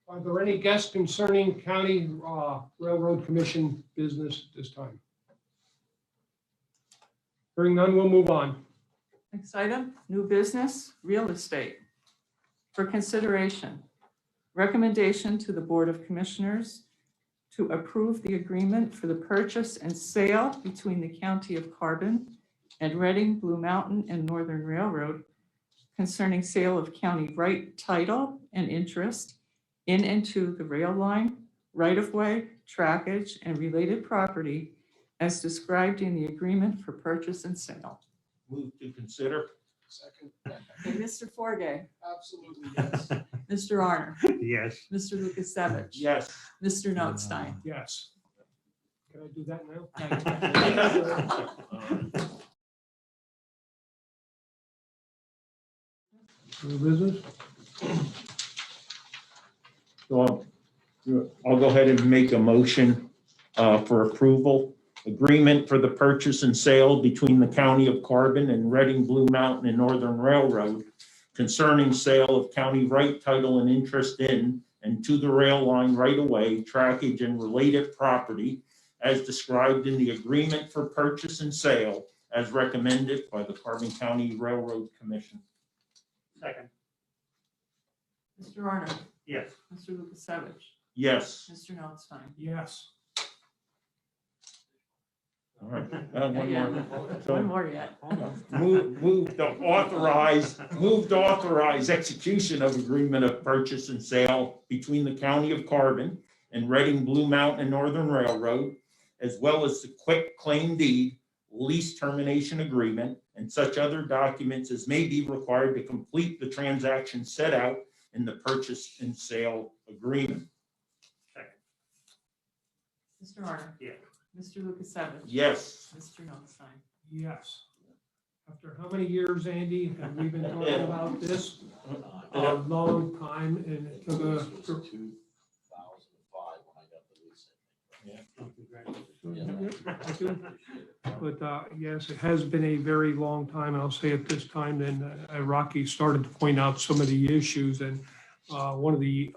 Are there any guests concerning County Railroad Commission business at this time? Hearing none, we'll move on. Next item, new business, real estate. For consideration, recommendation to the Board of Commissioners to approve the agreement for the purchase and sale between the County of Carbon and Reading, Blue Mountain, and Northern Railroad concerning sale of county right title and interest in and to the rail line, right-of-way, trackage, and related property as described in the agreement for purchase and sale. Move to consider. Second. Okay, Mr. Forgay, Absolutely, yes. Mr. Arner, Yes. Mr. Lukasevich. Yes. Mr. Notstein. Yes. Can I do that now? New business? So I'll go ahead and make a motion for approval. Agreement for the purchase and sale between the County of Carbon and Reading, Blue Mountain, and Northern Railroad concerning sale of county right title and interest in and to the rail line right-of-way, trackage, and related property as described in the agreement for purchase and sale as recommended by the Carbon County Railroad Commission. Second. Mr. Arner, Yes. Mr. Lukasevich, Yes. Mr. Notstein. Yes. All right. One more. One more yet. Move to authorize execution of agreement of purchase and sale between the County of Carbon and Reading, Blue Mountain, and Northern Railroad, as well as the quick claim deed, lease termination agreement, and such other documents as may be required to complete the transaction set out in the purchase and sale agreement. Mr. Arner. Yeah. Mr. Lukasevich. Yes. Mr. Notstein. Yes. After how many years, Andy, have we been talking about this? A long time, and it took a. 2005 when I got the lease. But yes, it has been a very long time. I'll say at this time, then Rocky started to point out some of the issues, and one of the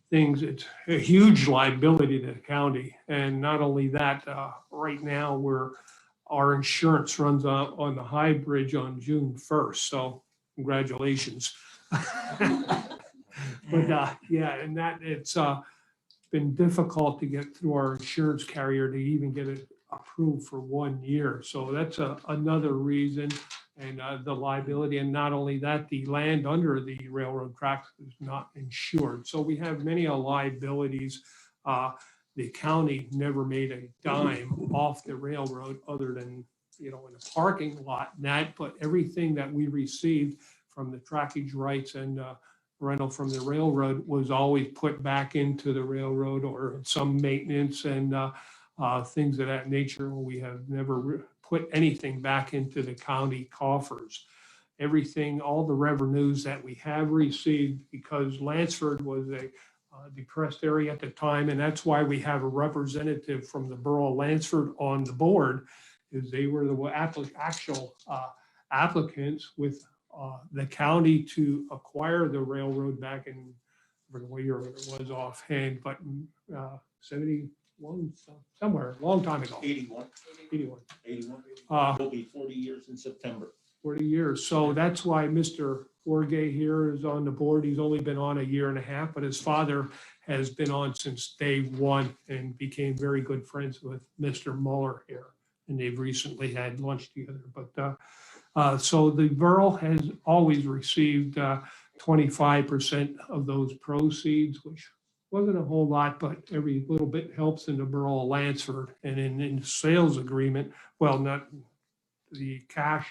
things, it's a huge liability to the county. And not only that, right now our insurance runs on the High Bridge on June 1st. So congratulations. But yeah, and that it's been difficult to get through our insurance carrier to even get it approved for 1 year. So that's another reason. And the liability, and not only that, the land under the railroad tracks is not insured. So we have many liabilities. The county never made a dime off the railroad other than, in a parking lot and that, but everything that we received from the trackage rights and rental from the railroad was always put back into the railroad or some maintenance and things of that nature. We have never put anything back into the county coffers. Everything, all the revenues that we have received, because Lansford was a depressed area at the time, and that's why we have a representative from the borough of Lansford on the board, is they were the actual applicants with the county to acquire the railroad back in, I forget what year it was offhand, but 71, somewhere, a long time ago. 81. 81. 81. It'll be 40 years in September. 40 years. So that's why Mr. Forgay here is on the board. He's only been on 1.5 years, but his father has been on since day one and became very good friends with Mr. Muller here. And they've recently had lunch together. But so the borough has always received 25% of those proceeds, which wasn't a whole lot, but every little bit helps in the borough of Lansford. And in the sales agreement, well, not the cash,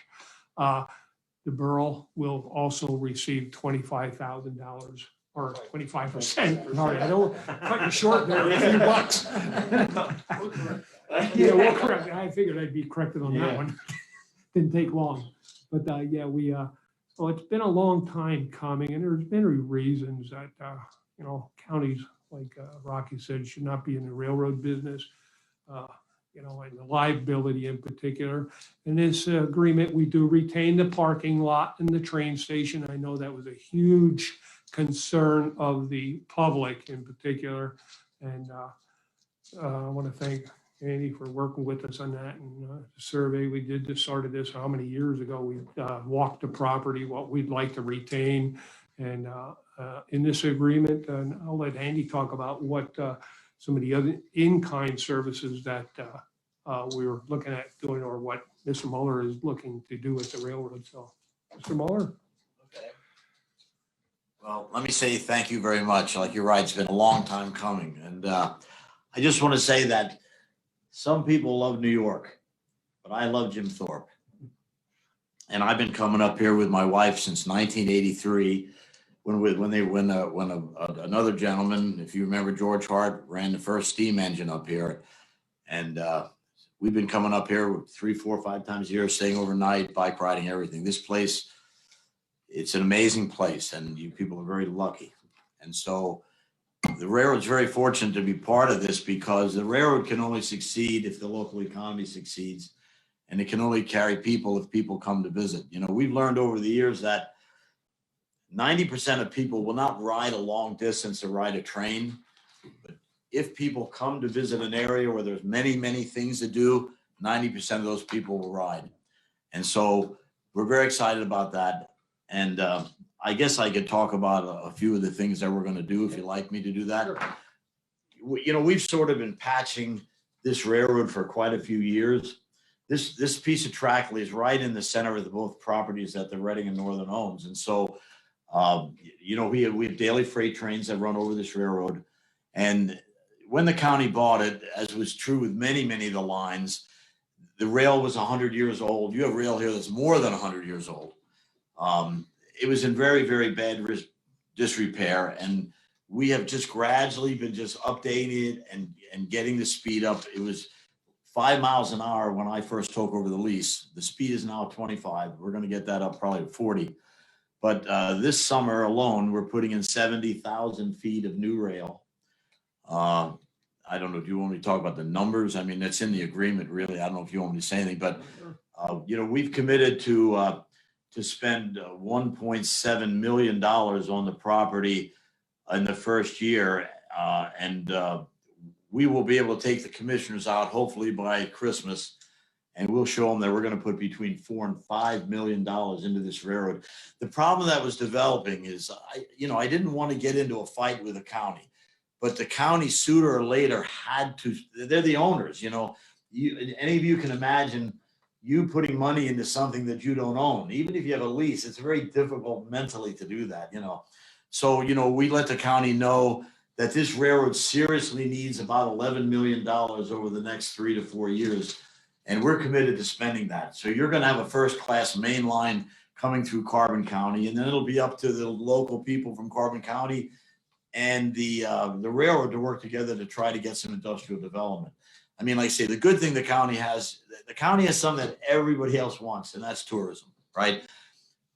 the borough will also receive $25,000 or 25%. Sorry, I don't cut you short there, a few bucks. Yeah, we'll correct. I figured I'd be corrected on that one. Didn't take long, but yeah, so it's been a long time coming, and there's been reasons that counties, like Rocky said, should not be in the railroad business. And the liability in particular. In this agreement, we do retain the parking lot and the train station. I know that was a huge concern of the public in particular. And I want to thank Andy for working with us on that, and the survey we did, just started this how many years ago. We walked the property, what we'd like to retain, and in this agreement, and I'll let Andy talk about what some of the other in-kind services that we were looking at doing, or what Mr. Mueller is looking to do with the railroad. So, Mr. Mueller. Okay. Well, let me say thank you very much. Like you're right, it's been a long time coming. And I just want to say that some people love New York, but I love Jim Thorpe. And I've been coming up here with my wife since 1983, when another gentleman, if you remember, George Hart, ran the first steam engine up here. And we've been coming up here 3, 4, 5 times a year, staying overnight, bike riding, everything. This place, it's an amazing place, and you people are very lucky. And so the railroad's very fortunate to be part of this, because the railroad can only succeed if the local economy succeeds, and it can only carry people if people come to visit. You know, we've learned over the years that 90% of people will not ride a long distance or ride a train, but if people come to visit an area where there's many, many things to do, 90% of those people will ride. And so we're very excited about that. And I guess I could talk about a few of the things that we're going to do, if you'd like me to do that. Sure. You know, we've sort of been patching this railroad for quite a few years. This piece of track lays right in the center of the both properties that the Reading and Northern owns. And so, you know, we have daily freight trains that run over this railroad. And when the county bought it, as was true with many, many of the lines, the rail was 100 years old. You have rail here that's more than 100 years old. It was in very, very bad disrepair, and we have just gradually been just updating it and getting the speed up. It was 5 miles an hour when I first took over the lease. The speed is now 25. We're going to get that up probably to 40. But this summer alone, we're putting in 70,000 feet of new rail. I don't know if you want me to talk about the numbers. I mean, that's in the agreement, really. I don't know if you want me to say anything, but you know, we've committed to spend $1.7 million on the property in the first year, and we will be able to take the commissioners out hopefully by Christmas, and we'll show them that we're going to put between $4 and $5 million into this railroad. The problem that was developing is, I didn't want to get into a fight with the county, but the county sooner or later had to. They're the owners. You know, any of you can imagine you putting money into something that you don't own. Even if you have a lease, it's very difficult mentally to do that, you know. So, you know, we let the county know that this railroad seriously needs about $11 million over the next 3 to 4 years. And we're committed to spending that. So you're going to have a first-class main line coming through Carbon County, and then it'll be up to the local people from Carbon County and the railroad to work together to try to get some industrial development. I mean, like I say, the good thing the county has something that everybody else wants, and that's tourism, right?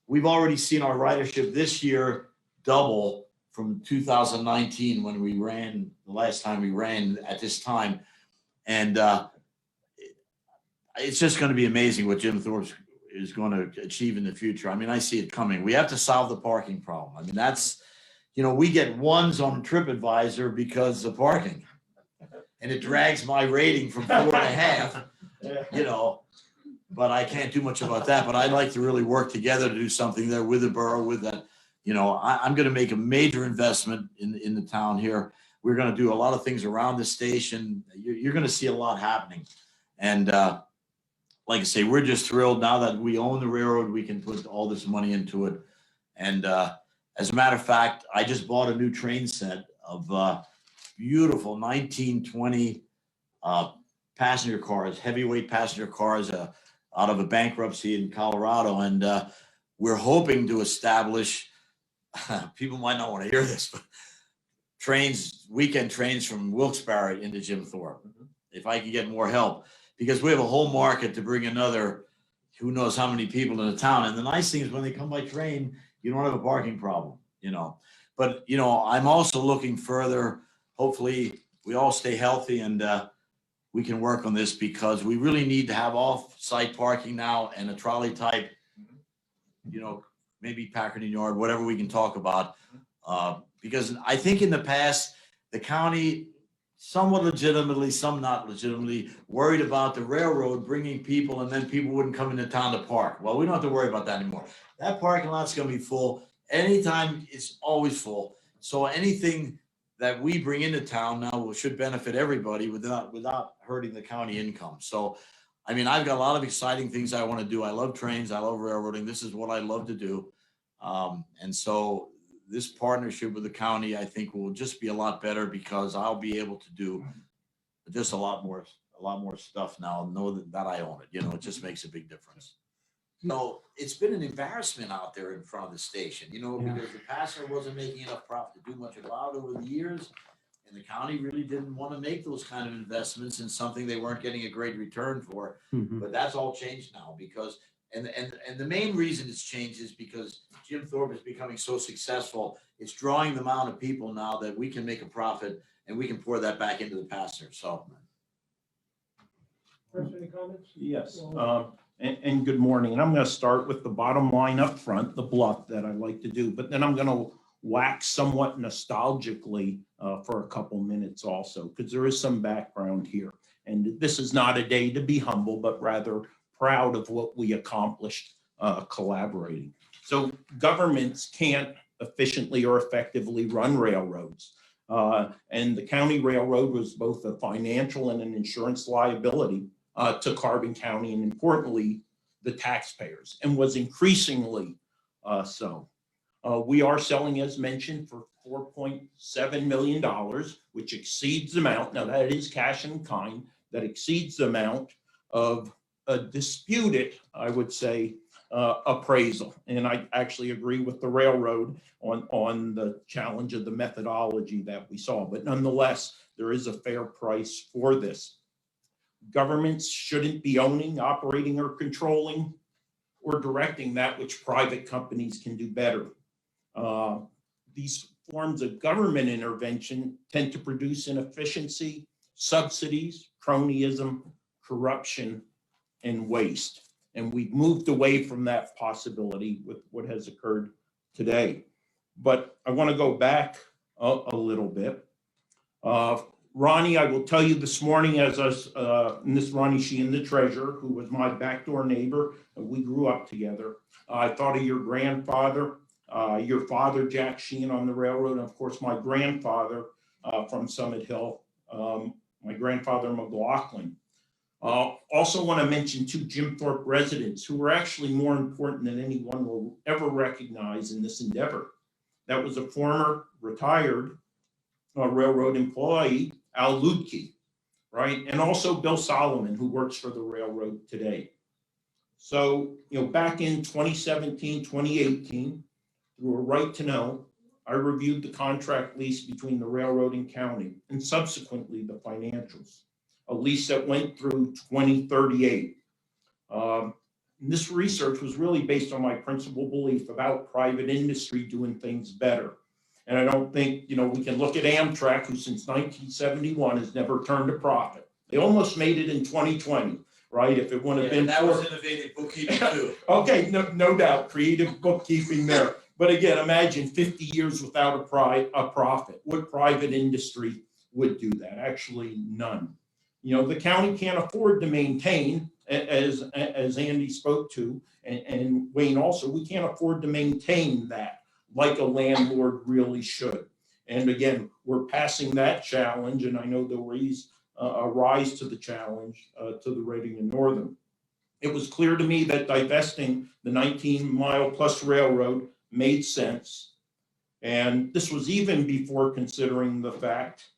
We've already seen our ridership this year double from 2019 when we ran, the last time we ran at this time. And it's just going to be amazing what Jim Thorpe is going to achieve in the future. I mean, I see it coming. We have to solve the parking problem. I mean, that's, you know, we get ones on TripAdvisor because of parking. And it drags my rating from 4.5, you know, but I can't do much about that. But I'd like to really work together to do something there with the borough, with that. You know, I'm going to make a major investment in the town here. We're going to do a lot of things around the station. You're going to see a lot happening. And like I say, we're just thrilled now that we own the railroad, we can put all this money into it. And as a matter of fact, I just bought a new train set of beautiful 1920 passenger cars, heavyweight passenger cars out of a bankruptcy in Colorado. And we're hoping to establish, people might not want to hear this, but trains, weekend trains from Wilkes-Barre into Jim Thorpe, if I can get more help, because we have a whole market to bring another, who knows how many people in the town. And the nice thing is when they come by train, you don't have a parking problem, you know. But, you know, I'm also looking further. Hopefully we all stay healthy and we can work on this, because we really need to have off-site parking now and a trolley type, you know, maybe Packard Yard, whatever we can talk about. Because I think in the past, the county, somewhat legitimately, some not legitimately, worried about the railroad bringing people and then people wouldn't come into town to park. Well, we don't have to worry about that anymore. That parking lot's gonna be full. Anytime, it's always full. So anything that we bring into town now should benefit everybody without hurting the county income. So, I mean, I've got a lot of exciting things I want to do. I love trains. I love railroading. This is what I love to do. And so this partnership with the county, I think, will just be a lot better because I'll be able to do just a lot more stuff now. Know that I own it. You know, it just makes a big difference. So it's been an embarrassment out there in front of the station, you know, because the passenger wasn't making enough profit to do much about it over the years. And the county really didn't want to make those kind of investments in something they weren't getting a great return for. But that's all changed now because, and the main reason it's changed is because Jim Thorpe is becoming so successful. It's drawing the amount of people now that we can make a profit and we can pour that back into the passenger. So. Any comments? Yes, and good morning. And I'm going to start with the bottom line up front, the bluff that I like to do, but then I'm going to wax somewhat nostalgically for a couple minutes also, because there is some background here. And this is not a day to be humble, but rather proud of what we accomplished collaborating. So governments can't efficiently or effectively run railroads. And the county railroad was both a financial and an insurance liability to Carbon County, and importantly, the taxpayers, and was increasingly so. We are selling, as mentioned, for $4.7 million, which exceeds the amount. Now, that is cash in kind, that exceeds the amount of a disputed, I would say, appraisal. And I actually agree with the railroad on the challenge of the methodology that we saw. But nonetheless, there is a fair price for this. Governments shouldn't be owning, operating, or controlling or directing that which private companies can do better. These forms of government intervention tend to produce inefficiency, subsidies, cronyism, corruption, and waste. And we've moved away from that possibility with what has occurred today. But I want to go back a little bit. Ronnie, I will tell you this morning, as us, and this Ronnie Sheehan, the treasurer, who was my backdoor neighbor, and we grew up together. I thought of your grandfather, your father, Jack Sheehan, on the railroad, and of course, my grandfather from Summit Hill, my grandfather, McLaughlin. Also want to mention two Jim Thorpe residents who were actually more important than anyone will ever recognize in this endeavor. That was a former retired railroad employee, Al Ludke, right? And also Bill Solomon, who works for the railroad today. So, back in 2017, 2018, through a right to know, I reviewed the contract lease between the railroad and county, and subsequently the financials, a lease that went through 2038. This research was really based on my principal belief about private industry doing things better. And I don't think, we can look at Amtrak, who since 1971 has never turned a profit. They almost made it in 2020, right? If it wouldn't have been that was innovative bookkeeping too. Okay, no doubt, creative bookkeeping there. But again, imagine 50 years without a profit. What private industry would do that? Actually, none. The county can't afford to maintain, as Andy spoke to, and Wayne also, we can't afford to maintain that like a landlord really should. And again, we're passing that challenge, and I know they'll rise to the challenge to the Reading and Northern. It was clear to me that divesting the 19-mile-plus railroad made sense. And this was even before considering the fact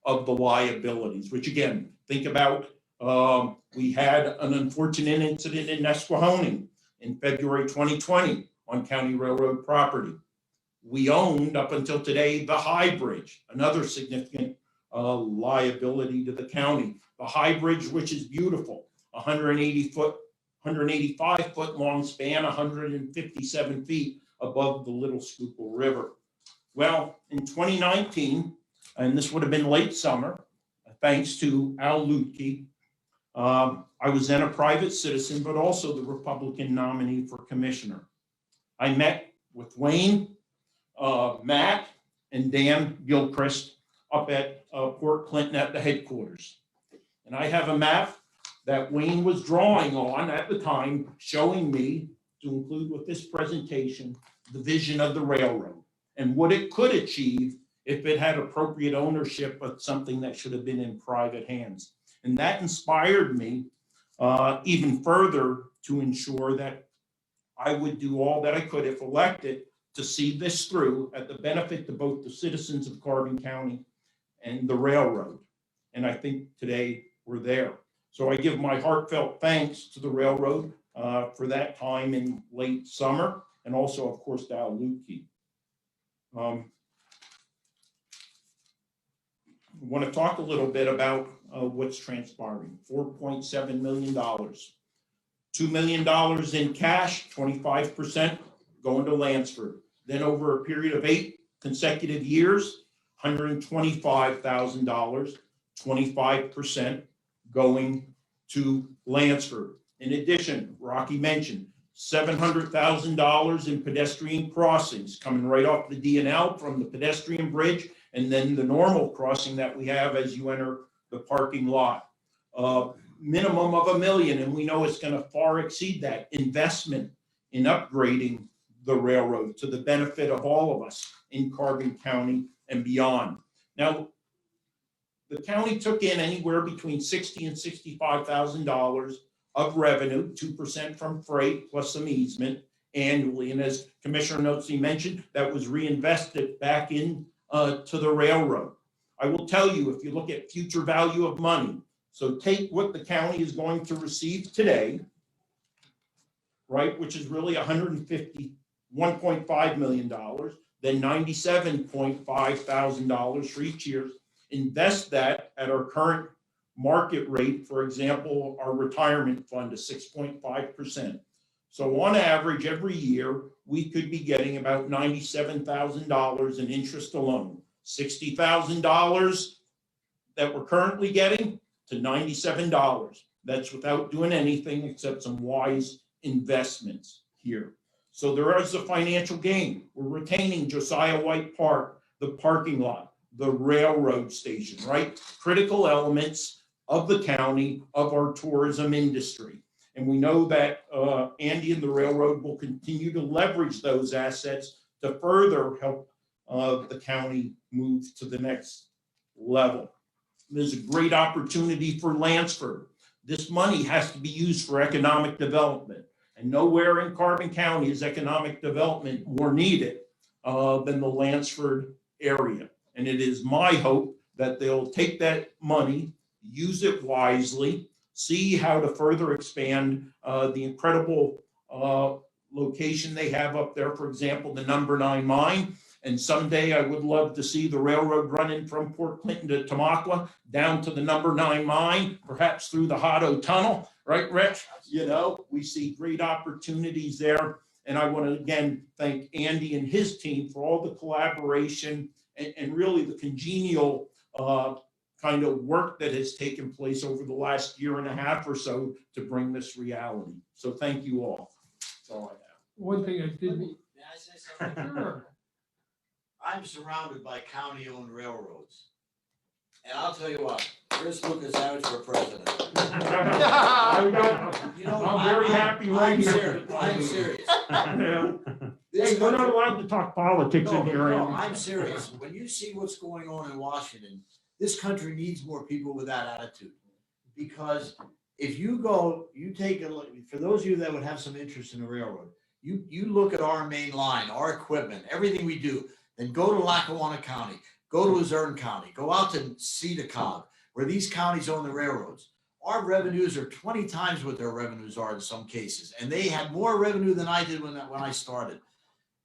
of the liabilities, which again, think about, we had an unfortunate incident in Nesquehoning in February 2020 on county railroad property. We owned up until today the High Bridge, another significant liability to the county. The High Bridge, which is beautiful, 185 foot long span, 157 feet above the Little Schuylkill River. Well, in 2019, and this would have been late summer, thanks to Al Ludke, I was then a private citizen, but also the Republican nominee for commissioner. I met with Wayne, Matt, and Dan Gilchrist up at Port Clinton at the headquarters. And I have a map that Wayne was drawing on at the time, showing me, to include with this presentation, the vision of the railroad and what it could achieve if it had appropriate ownership of something that should have been in private hands. And that inspired me even further to ensure that I would do all that I could, if elected, to see this through at the benefit to both the citizens of Carbon County and the railroad. And I think today we're there. So I give my heartfelt thanks to the railroad for that time in late summer, and also, of course, to Al Lutke. I want to talk a little bit about what's transpiring. $4.7 million. $2 million in cash, 25% going to Lansford. Then over a period of 8 consecutive years, $125,000, 25% going to Lansford. In addition, Rocky mentioned $700,000 in pedestrian crossings coming right off the D&L from the pedestrian bridge, and then the normal crossing that we have as you enter the parking lot. Minimum of $1 million, and we know it's going to far exceed that investment in upgrading the railroad to the benefit of all of us in Carbon County and beyond. Now, the county took in anywhere between $60,000 and $65,000 of revenue, 2% from freight plus some easement annually. And as Commissioner Notsi mentioned, that was reinvested back in to the railroad. I will tell you, if you look at future value of money, so take what the county is going to receive today, right, which is really $151.5 million, then $97.5 thousand for each year. Invest that at our current market rate, for example, our retirement fund is 6.5%. So on average, every year, we could be getting about $97,000 in interest alone. $60,000 that we're currently getting to $97. That's without doing anything except some wise investments here. So there is a financial gain. We're retaining Josiah White Park, the parking lot, the railroad station, right? Critical elements of the county, of our tourism industry. And we know that Andy and the railroad will continue to leverage those assets to further help the county move to the next level. There's a great opportunity for Lansford. This money has to be used for economic development. And nowhere in Carbon County is economic development more needed than the Lansford area. And it is my hope that they'll take that money, use it wisely, see how to further expand the incredible location they have up there, for example, the number 9 mine. And someday I would love to see the railroad running from Port Clinton to Tamaqua down to the number 9 mine, perhaps through the Hotto Tunnel, right, Rich? You know, we see great opportunities there. And I want to again thank Andy and his team for all the collaboration and really the congenial kind of work that has taken place over the last year and a half or so to bring this reality. So thank you all. That's all I have. One thing I did, May I say something? sure, I'm surrounded by county-owned railroads. And I'll tell you what, Chris Lukasevich for president. You know, I'm very happy right I'm here. serious. I'm serious. Yeah. This Hey, we're not country- allowed to talk politics in here. No, Andy. I'm serious. When you see what's going on in Washington, this country needs more people with that attitude. Because if you go, you take a look, for those of you that would have some interest in the railroad, you look at our main line, our equipment, everything we do, then go to Lackawanna County, go to Luzerne County, go out to Cedarcog, where these counties own the railroads. Our revenues are 20 times what their revenues are in some cases. And they had more revenue than I did when I started.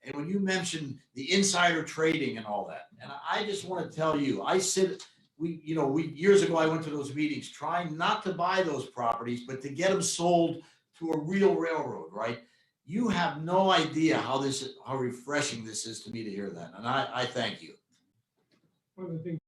And when you mentioned the insider trading and all that, and I just want to tell you, we years ago, I went to those meetings trying not to buy those properties, but to get them sold to a real railroad, right? You have no idea how refreshing this is to me to hear that. And I thank you. one of the things